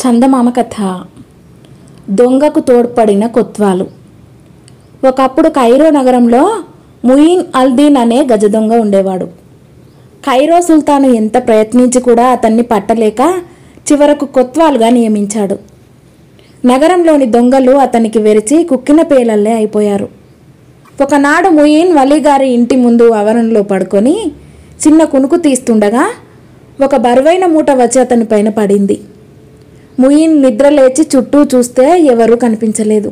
చందమామ కథ. దొంగకు తోడ్పడిన కొత్వాలు. ఒకప్పుడు కైరో నగరంలో ముయిన్ అల్దీన్ అనే గజ దొంగ ఉండేవాడు. కైరో సుల్తాను ఎంత ప్రయత్నించి కూడా అతన్ని పట్టలేక చివరకు కొత్వాలుగా నియమించాడు. నగరంలోని దొంగలు అతనికి వెరిచి కుక్కిన పేలల్లే అయిపోయారు. ఒకనాడు ముయిన్ వలీగారి ఇంటి ముందు ఆవరణలో పడుకొని చిన్న కునుకు తీస్తుండగా ఒక బరువైన మూట వచ్చి అతని పైన పడింది. ముయిన్ నిద్ర లేచి చుట్టూ చూస్తే ఎవరూ కనిపించలేదు.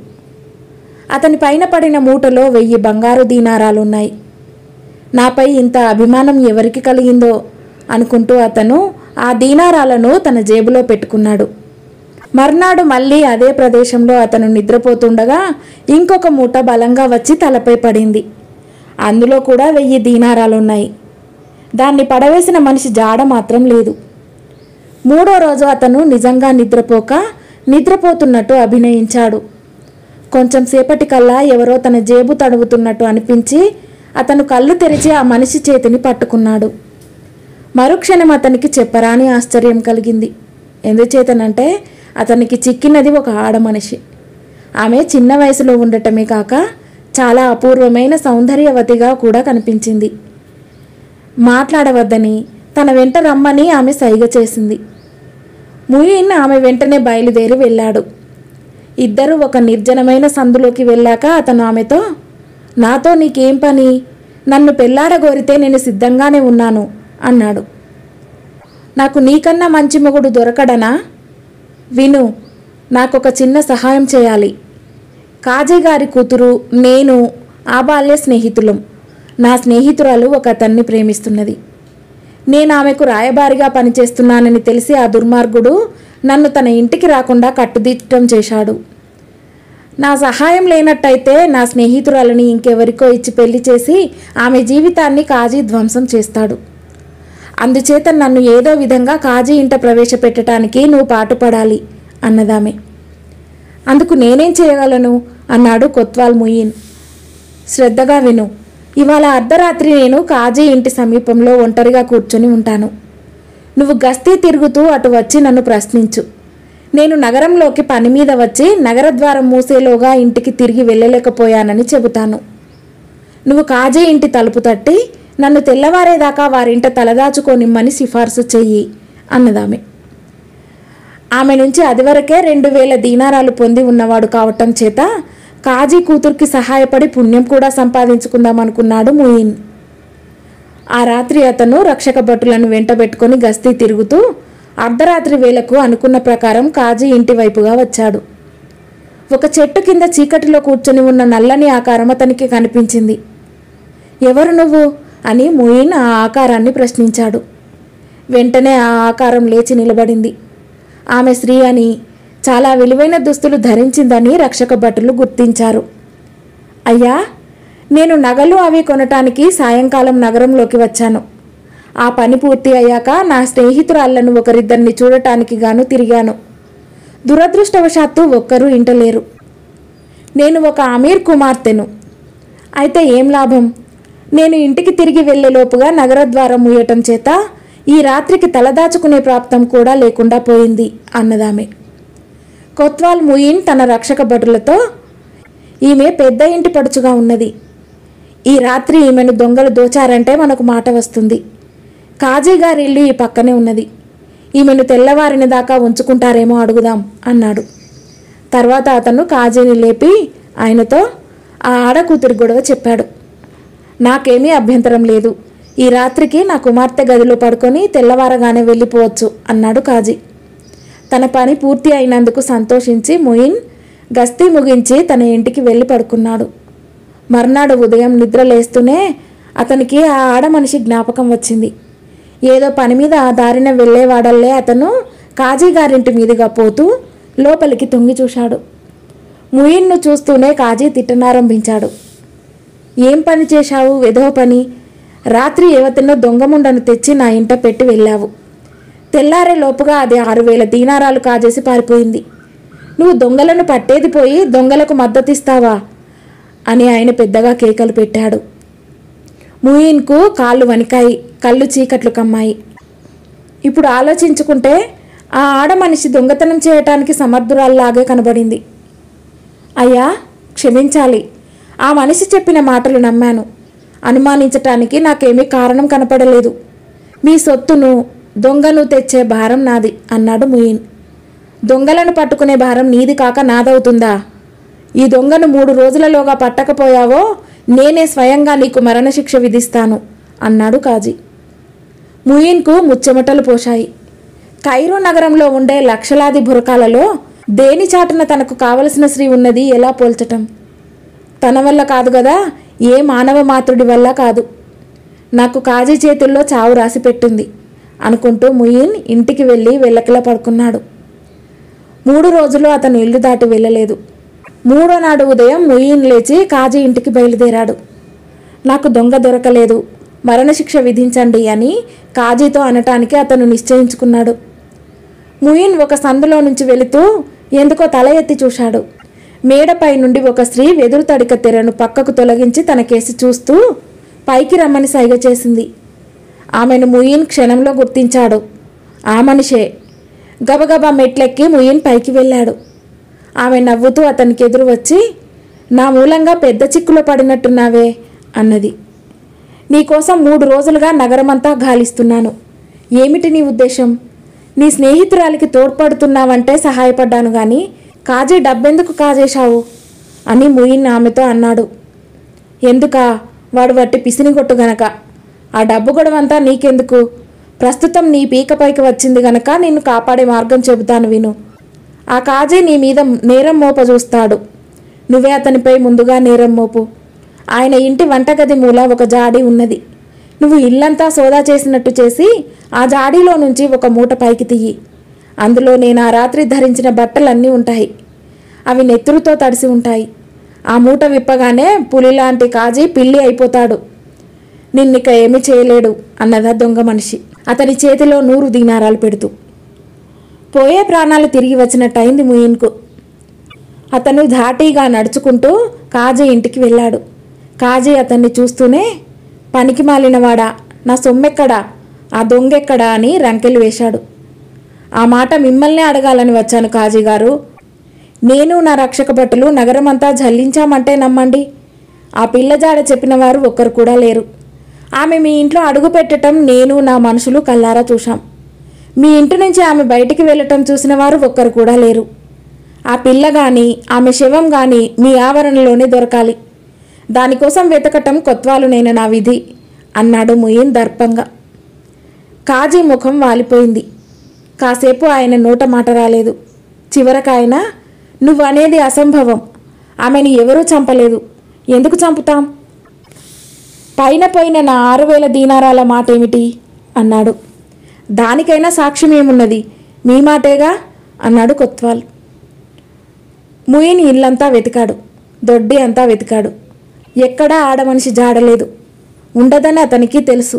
అతని పైన పడిన మూటలో 1000 బంగారు దీనారాలున్నాయి. నాపై ఇంత అభిమానం ఎవరికి కలిగిందో అనుకుంటూ అతను ఆ దీనారాలను తన జేబులో పెట్టుకున్నాడు. మర్నాడు మళ్ళీ అదే ప్రదేశంలో అతను నిద్రపోతుండగా ఇంకొక మూట బలంగా వచ్చి తలపై పడింది. అందులో కూడా 1000 దీనారాలున్నాయి. దాన్ని పడవేసిన మనిషి జాడ మాత్రం లేదు. మూడో రోజు అతను నిజంగా నిద్రపోతున్నట్టు అభినయించాడు. కొంచెం సేపటికల్లా ఎవరో తన జేబు తడువుతున్నట్టు అనిపించి అతను కళ్ళు తెరిచి ఆ మనిషి చేతిని పట్టుకున్నాడు. మరుక్షణం అతనికి చెప్పరాని ఆశ్చర్యం కలిగింది. ఎందుచేతనంటే అతనికి చిక్కినది ఒక ఆడమనిషి. ఆమె చిన్న వయసులో ఉండటమే కాక చాలా అపూర్వమైన సౌందర్యవతిగా కూడా కనిపించింది. మాట్లాడవద్దని తన వెంట రమ్మని ఆమె సైగ చేసింది. ముయిన్ ఆమె వెంటనే బయలుదేరి వెళ్ళాడు. ఇద్దరు ఒక నిర్జనమైన సందులోకి వెళ్ళాక అతను ఆమెతో, నాతో నీకేం పని? నన్ను పెళ్లాడగోరితే నేను సిద్ధంగానే ఉన్నాను అన్నాడు. నాకు నీకన్నా మంచి మొగుడు దొరకడనా? విను, నాకొక చిన్న సహాయం చేయాలి. కాజీ గారి కూతురు నేను ఆబాల్య స్నేహితులం. నా స్నేహితురాలు ఒక అతన్ని ప్రేమిస్తున్నది. నేను ఆమెకు రాయబారిగా పనిచేస్తున్నానని తెలిసి ఆ దుర్మార్గుడు నన్ను తన ఇంటికి రాకుండా కట్టుదిట్టం చేశాడు. నా సహాయం లేనట్టయితే నా స్నేహితురాలని ఇంకెవరికో ఇచ్చి పెళ్లి చేసి ఆమె జీవితాన్ని కాజీ ధ్వంసం చేస్తాడు. అందుచేత నన్ను ఏదో విధంగా కాజీ ఇంట ప్రవేశపెట్టడానికి నువ్వు పాటుపడాలి అన్నదామె. అందుకు నేనేం చేయగలను అన్నాడు కొత్వాల్ ముయిన్. శ్రద్ధగా విను. ఇవాళ అర్ధరాత్రి నేను కాజీ ఇంటి సమీపంలో ఒంటరిగా కూర్చొని ఉంటాను. నువ్వు గస్తీ తిరుగుతూ అటు వచ్చి నన్ను ప్రశ్నించు. నేను నగరంలోకి పని మీద వచ్చి నగరద్వారం మూసేలోగా ఇంటికి తిరిగి వెళ్ళలేకపోయానని చెబుతాను. నువ్వు కాజీ ఇంటి తలుపు తట్టి నన్ను తెల్లవారేదాకా వారింట తలదాచుకోనిమ్మని సిఫార్సు చెయ్యి అన్నదామె. ఆమె నుంచి అదివరకే 2000 దీనారాలు పొంది ఉన్నవాడు కావటం చేత కాజీ కూతురికి సహాయపడి పుణ్యం కూడా సంపాదించుకుందామనుకున్నాడు ముయిన్. ఆ రాత్రి అతను రక్షక భటులను వెంటబెట్టుకొని గస్తీ తిరుగుతూ అర్ధరాత్రి వేళకు అనుకున్న ప్రకారం కాజీ ఇంటి వైపుగా వచ్చాడు. ఒక చెట్టు కింద చీకటిలో కూర్చొని ఉన్న నల్లని ఆకారం అతనికి కనిపించింది. ఎవరు నువ్వు అని ముయిన్ ఆ ఆకారాన్ని ప్రశ్నించాడు. వెంటనే ఆ ఆకారం లేచి నిలబడింది. ఆమె స్త్రీ అని, చాలా విలువైన దుస్తులు ధరించిందని రక్షక భటులు గుర్తించారు. అయ్యా, నేను నగలు అవి కొనటానికి సాయంకాలం నగరంలోకి వచ్చాను. ఆ పని పూర్తి అయ్యాక నా స్నేహితురాళ్లను ఒకరిద్దరిని చూడటానికి గాను తిరిగాను. దురదృష్టవశాత్తు ఒక్కరూ ఇంట లేరు. నేను ఒక అమీర్ కుమార్తెను. అయితే ఏం లాభం? నేను ఇంటికి తిరిగి వెళ్లేలోపుగా నగరద్వారం మూయటం చేత ఈ రాత్రికి తలదాచుకునే ప్రాప్తం కూడా లేకుండా పోయింది అన్నదామె. కొత్వాల్ ముయిన్ తన రక్షక భటులతో, ఈమె పెద్ద ఇంటి పడుచుగా ఉన్నది. ఈ రాత్రి ఈమెను దొంగలు దోచారంటే మనకు మాట వస్తుంది. కాజీ గారి ఇల్లు ఈ పక్కనే ఉన్నది. ఈమెను తెల్లవారిన దాకా ఉంచుకుంటారేమో అడుగుదాం అన్నాడు. తర్వాత అతను కాజీని లేపి ఆయనతో ఆ ఆడకూతురి గొడవ చెప్పాడు. నాకేమీ అభ్యంతరం లేదు. ఈ రాత్రికి నా కుమార్తె గదిలో పడుకొని తెల్లవారగానే వెళ్ళిపోవచ్చు అన్నాడు కాజీ. తన పని పూర్తి అయినందుకు సంతోషించి ముయిన్ గస్తీ ముగించి తన ఇంటికి వెళ్ళి పడుకున్నాడు. మర్నాడు ఉదయం నిద్ర లేస్తూనే అతనికి ఆ ఆడమనిషి జ్ఞాపకం వచ్చింది. ఏదో పని మీద ఆ దారిన వెళ్ళేవాడల్లే అతను కాజీ గారింటి మీదుగా పోతూ లోపలికి తొంగి చూశాడు. ముయిన్ను చూస్తూనే కాజీ తిట్టనారంభించాడు. ఏం పని చేశావు? వెధవ పని. రాత్రి యువతను దొంగముండను తెచ్చి నా ఇంట పెట్టి వెళ్ళావు. తెల్లారే లోపుగా అది 6000 దీనారాలు కాజేసి పారిపోయింది. నువ్వు దొంగలను పట్టేది పోయి దొంగలకు మద్దతిస్తావా అని ఆయన పెద్దగా కేకలు పెట్టాడు. ముయిన్కు కాళ్ళు వణికాయి, కళ్ళు చీకట్లు కమ్మాయి. ఇప్పుడు ఆలోచించుకుంటే ఆ ఆడ మనిషి దొంగతనం చేయటానికి సమర్థురాల్లాగే కనబడింది. అయ్యా, క్షమించాలి. ఆ మనిషి చెప్పిన మాటలు నమ్మాను. అనుమానించటానికి నాకేమీ కారణం కనపడలేదు. మీ సొత్తును, దొంగను తెచ్చే భారం నాది అన్నాడు ముయిన్. దొంగలను పట్టుకునే భారం నీది కాక నాదవుతుందా? ఈ దొంగను 3 రోజులలోగా పట్టకపోయావో నేనే స్వయంగా నీకు మరణశిక్ష విధిస్తాను అన్నాడు కాజీ. ముయిన్కు ముచ్చెమటలు పోశాయి. కైరో నగరంలో ఉండే లక్షలాది బురకాలలో దేని చాటున తనకు కావలసిన స్త్రీ ఉన్నది ఎలా పోల్చటం? తన వల్ల కాదు కదా, ఏ మానవ మాతృడి వల్ల కాదు. నాకు కాజీ చేతుల్లో చావు రాసి పెట్టింది అనుకుంటూ ముయిన్ ఇంటికి వెళ్ళి వెల్లకిలా పడుకున్నాడు. 3 రోజులు అతను ఇల్లు దాటి వెళ్ళలేదు. 3వ నాడు ఉదయం ముయిన్ లేచి కాజీ ఇంటికి బయలుదేరాడు. నాకు దొంగ దొరకలేదు, మరణశిక్ష విధించండి అని కాజీతో అనటానికి అతను నిశ్చయించుకున్నాడు. ముయిన్ ఒక సందులో నుంచి వెళుతూ ఎందుకో తల ఎత్తి చూశాడు. మేడపై నుండి ఒక స్త్రీ వెదురు తడిక తెరను పక్కకు తొలగించి తన కేసి చూస్తూ పైకి రమ్మని సైగ చేసింది. ఆమెను ముయిన్ క్షణంలో గుర్తించాడు. ఆ మనిషే. గబగబా మెట్లెక్కి ముయిన్ పైకి వెళ్ళాడు. ఆమె నవ్వుతూ అతనికి ఎదురు వచ్చి, నా మూలంగా పెద్ద చిక్కులో పడినట్టున్నావే అన్నది. నీకోసం 3 రోజులుగా నగరమంతా గాలిస్తున్నాను. ఏమిటి నీ ఉద్దేశం? నీ స్నేహితురాలికి తోడ్పడుతున్నావంటే సహాయపడ్డాను గాని కాజీ డబ్బెందుకు కాజేశావు అని ముయిన్ ఆమెతో అన్నాడు. ఎందుకా? వాడు వట్టి పిసినిగొట్టు గనక. ఆ డబ్బు గొడవంతా నీకెందుకు? ప్రస్తుతం నీ పీకపైకి వచ్చింది గనక నిన్ను కాపాడే మార్గం చెబుతాను విను. ఆ కాజీ నీ మీద నేరం మోప చూస్తాడు. నువ్వే అతనిపై ముందుగా నేరం మోపు. ఆయన ఇంటి వంటగది మూల ఒక జాడి ఉన్నది. నువ్వు ఇల్లంతా సోదా చేసినట్టు చేసి ఆ జాడీలో నుంచి ఒక మూట పైకి తీయి. అందులో నేను ఆ రాత్రి ధరించిన బట్టలన్నీ ఉంటాయి. అవి నెత్తురుతో తడిసి ఉంటాయి. ఆ మూట విప్పగానే పులిలాంటి కాజీ పిల్లి అయిపోతాడు. నిన్నిక ఏమీ చేయలేడు అన్నదా దొంగ మనిషి అతని చేతిలో 100 దీనారాలు పెడుతూ. పోయే ప్రాణాలు తిరిగి వచ్చినట్టయింది ముయిన్కు. అతను ధాటీగా నడుచుకుంటూ కాజీ ఇంటికి వెళ్ళాడు. కాజీ అతన్ని చూస్తూనే, పనికి మాలినవాడా, నా సొమ్మెక్కడా, ఆ దొంగెక్కడా అని రంకెలు వేశాడు. ఆ మాట మిమ్మల్నే అడగాలని వచ్చాను కాజీ గారు. నేను నా రక్షక భటులు నగరమంతా జల్లించామంటే నమ్మండి. ఆ పిల్లజాడ చెప్పిన వారు ఒక్కరు కూడా లేరు. ఆమె మీ ఇంట్లో అడుగు పెట్టడం నేను నా మనుషులు కల్లారా చూశాం. మీ ఇంటి నుంచి ఆమె బయటికి వెళ్ళటం చూసిన వారు ఒక్కరు కూడా లేరు. ఆ పిల్ల కానీ ఆమె శవం కానీ మీ ఆవరణలోనే దొరకాలి. దానికోసం వెతకటం కొత్వాలునైన నా విధి అన్నాడు ముయిన్ దర్పంగా. కాజీ ముఖం వాలిపోయింది. కాసేపు ఆయన నోట మాట రాలేదు. చివరకాయన, నువ్వు అనేది అసంభవం. ఆమెను ఎవరూ చంపలేదు. ఎందుకు చంపుతాం? పైన పోయిన నా 6000 దీనారాల మాట ఏమిటి అన్నాడు. దానికైనా సాక్ష్యం ఏమున్నది? మీ మాటేగా అన్నాడు కొత్వాల్. ముయిన్ ఇల్లంతా వెతికాడు. దొడ్డి అంతా వెతికాడు. ఎక్కడా ఆడమనిషి జాడలేదు. ఉండదని అతనికి తెలుసు.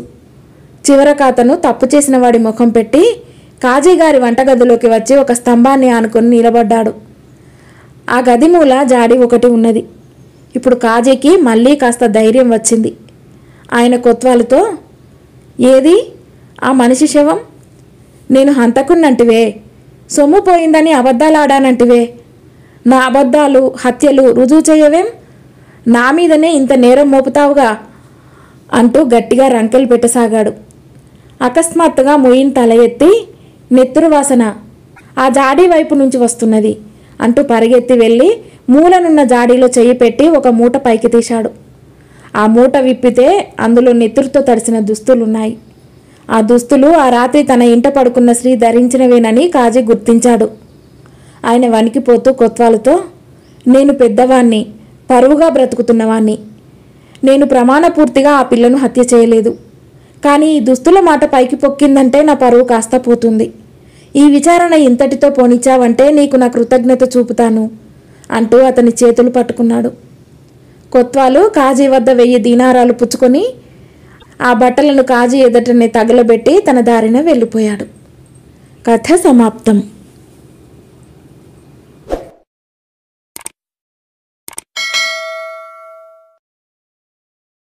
చివరకు అతను తప్పు చేసిన వాడి ముఖం పెట్టి కాజీగారి వంటగదిలోకి వచ్చి ఒక స్తంభాన్ని ఆనుకొని నిలబడ్డాడు. ఆ గది మూల జాడి ఒకటి ఉన్నది. ఇప్పుడు కాజీకి మళ్ళీ కాస్త ధైర్యం వచ్చింది. ఆయన కొత్వాలుతో, ఏది ఆ మనిషి శవం? నేను హంతకున్నంటివే, సొమ్ము పోయిందని అబద్ధాలాడానంటివే. నా అబద్ధాలు, హత్యలు రుజువు చేయవేం? నా మీదనే ఇంత నేరం మోపుతావుగా అంటూ గట్టిగా రంకెలు పెట్టసాగాడు. అకస్మాత్తుగా ముయిన్ తల ఎత్తి, నెత్తురు వాసన ఆ జాడీ వైపు నుంచి వస్తున్నది అంటూ పరిగెత్తి వెళ్ళి మూలనున్న జాడీలో చెయ్యి పెట్టి ఒక మూట పైకి తీశాడు. ఆ మూట విప్పితే అందులో నెత్తురుతో తడిసిన దుస్తులున్నాయి. ఆ దుస్తులు ఆ రాత్రి తన ఇంట పడుకున్న స్త్రీ ధరించినవేనని కాజీ గుర్తించాడు. ఆయన వణికిపోతూ కొత్వాలతో, నేను పెద్దవాణ్ణి, పరువుగా బ్రతుకుతున్నవాణ్ణి. నేను ప్రమాణపూర్తిగా ఆ పిల్లను హత్య చేయలేదు. కానీ ఈ దుస్తుల మాట పైకి పొక్కిందంటే నా పరువు కాస్త పోతుంది. ఈ విచారణ ఇంతటితో పోనిచ్చావంటే నీకు నా కృతజ్ఞత చూపుతాను అంటూ అతని చేతులు పట్టుకున్నాడు. కొత్వాలు కాజీ వద్ద 1000 దీనారాలు పుచ్చుకొని ఆ బట్టలను కాజీ ఎదుటనే తగలబెట్టి తన దారిన వెళ్ళిపోయాడు. కథ సమాప్తం.